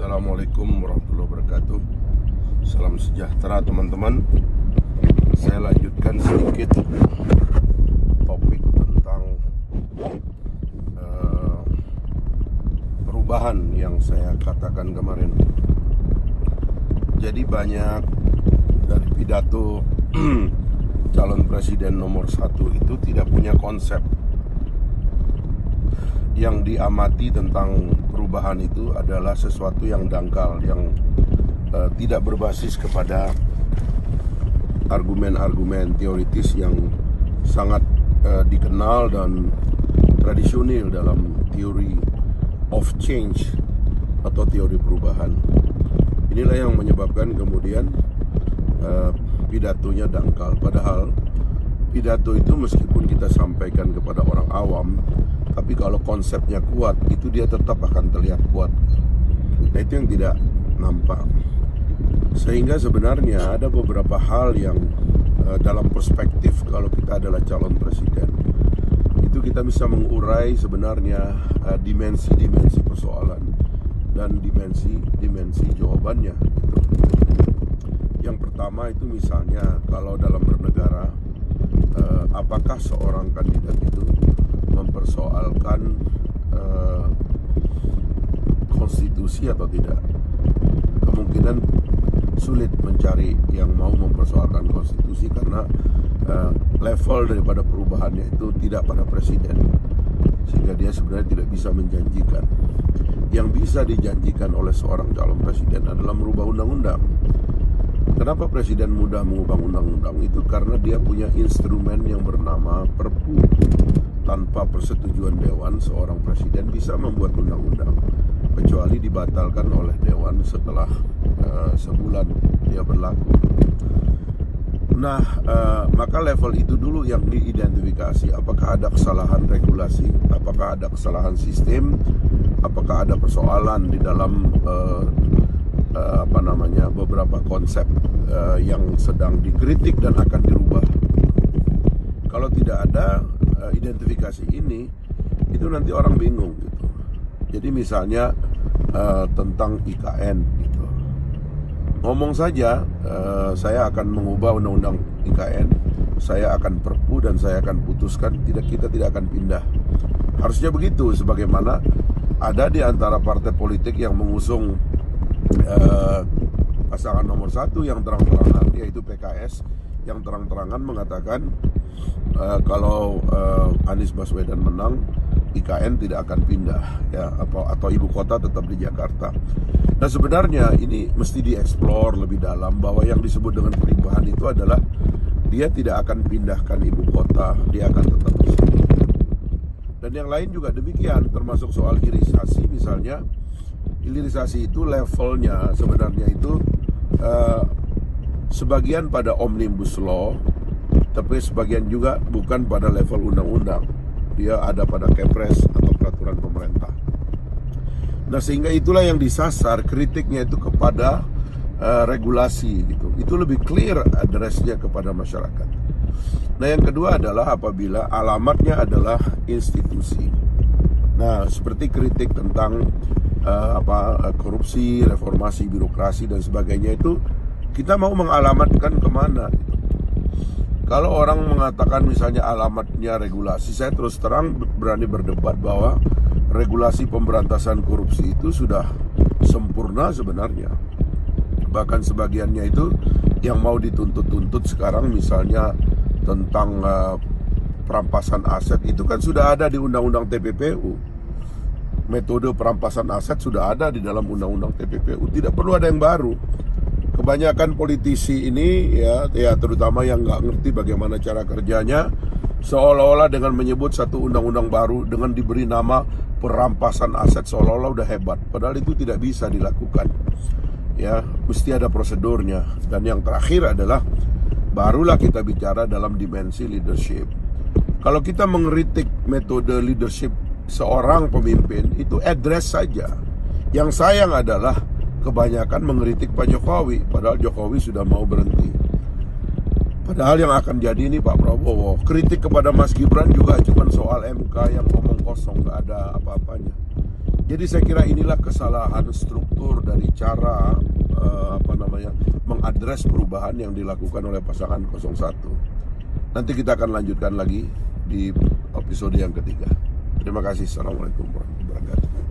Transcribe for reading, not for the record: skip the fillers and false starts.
Assalamualaikum warahmatullahi wabarakatuh. Salam sejahtera teman-teman. Saya lanjutkan sedikit topik tentang perubahan yang saya katakan kemarin. Jadi banyak dari pidato calon presiden nomor 1 itu tidak punya konsep. Yang diamati tentang perubahan itu adalah sesuatu yang dangkal, yang tidak berbasis kepada argumen-argumen teoritis yang sangat dikenal dan tradisional dalam teori of change atau teori perubahan. Inilah yang menyebabkan kemudian pidatonya dangkal. Padahal pidato itu meskipun kita sampaikan kepada orang awam, tapi kalau konsepnya kuat, itu dia tetap akan terlihat kuat. Nah, itu yang tidak nampak. Sehingga sebenarnya ada beberapa hal yang dalam perspektif kalau kita adalah calon presiden, itu kita bisa mengurai sebenarnya dimensi-dimensi persoalan dan dimensi jawabannya. Yang pertama itu misalnya kalau dalam bernegara, apakah seorang kandidat itu mempersoalkan konstitusi atau tidak. Kemungkinan sulit mencari yang mau mempersoalkan konstitusi karena level daripada perubahannya itu tidak pada presiden, sehingga dia sebenarnya tidak bisa menjanjikan. Yang bisa dijanjikan oleh seorang calon presiden adalah merubah undang-undang. Kenapa presiden mudah mengubah undang-undang? Itu karena dia punya instrumen yang bernama Perpu. Tanpa persetujuan dewan, seorang presiden bisa membuat undang-undang, kecuali dibatalkan oleh dewan setelah sebulan dia berlaku. Nah, maka level itu dulu yang diidentifikasi. Apakah ada kesalahan regulasi? Apakah ada kesalahan sistem? Apakah ada persoalan di dalam beberapa konsep yang sedang dikritik dan akan dirubah? Kalau tidak ada identifikasi ini, itu nanti orang bingung gitu. Jadi misalnya tentang IKN gitu. Ngomong saja saya akan mengubah undang-undang IKN, saya akan perpu dan saya akan putuskan, kita tidak akan pindah. Harusnya begitu, sebagaimana ada di antara partai politik yang mengusung pasangan nomor 1 yang terang-terangan, yaitu PKS, yang terang-terangan mengatakan kalau Anies Baswedan menang, IKN tidak akan pindah, ya, atau ibu kota tetap di Jakarta. Nah, sebenarnya ini mesti dieksplor lebih dalam bahwa yang disebut dengan perubahan itu adalah dia tidak akan pindahkan ibu kota, dia akan tetap di sini. Dan yang lain juga demikian, termasuk soal hilirisasi misalnya. Hilirisasi itu levelnya sebenarnya itu sebagian pada Omnibus Law, tapi sebagian juga bukan pada level undang-undang. Dia ada pada Kepres atau peraturan pemerintah. Nah, sehingga itulah yang disasar kritiknya itu kepada regulasi gitu. Itu lebih clear address-nya kepada masyarakat. Nah, yang kedua adalah apabila alamatnya adalah institusi. Nah, seperti kritik tentang korupsi, reformasi birokrasi dan sebagainya, itu kita mau mengalamatkan kemana gitu. Kalau orang mengatakan misalnya alamatnya regulasi, saya terus terang berani berdebat bahwa regulasi pemberantasan korupsi itu sudah sempurna sebenarnya. Bahkan sebagiannya itu yang mau dituntut-tuntut sekarang misalnya tentang perampasan aset itu kan sudah ada di Undang-Undang TPPU. Metode perampasan aset sudah ada di dalam Undang-Undang TPPU. Tidak perlu ada yang baru. Kebanyakan politisi ini ya terutama yang nggak ngerti bagaimana cara kerjanya, seolah-olah dengan menyebut satu undang-undang baru dengan diberi nama perampasan aset seolah-olah udah hebat. Padahal itu tidak bisa dilakukan. Ya, mesti ada prosedurnya. Dan yang terakhir adalah barulah kita bicara dalam dimensi leadership. Kalau kita mengkritik metode leadership seorang pemimpin, itu address saja. Yang sayang adalah kebanyakan mengkritik Pak Jokowi, padahal Jokowi sudah mau berhenti. Padahal yang akan jadi ini Pak Prabowo. Kritik kepada Mas Gibran juga cuma soal MK yang omong kosong, nggak ada apa-apanya. Jadi saya kira inilah kesalahan struktur dari cara mengadres perubahan yang dilakukan oleh pasangan 01. Nanti kita akan lanjutkan lagi di episode yang ketiga. Terima kasih. Assalamualaikum warahmatullahi wabarakatuh.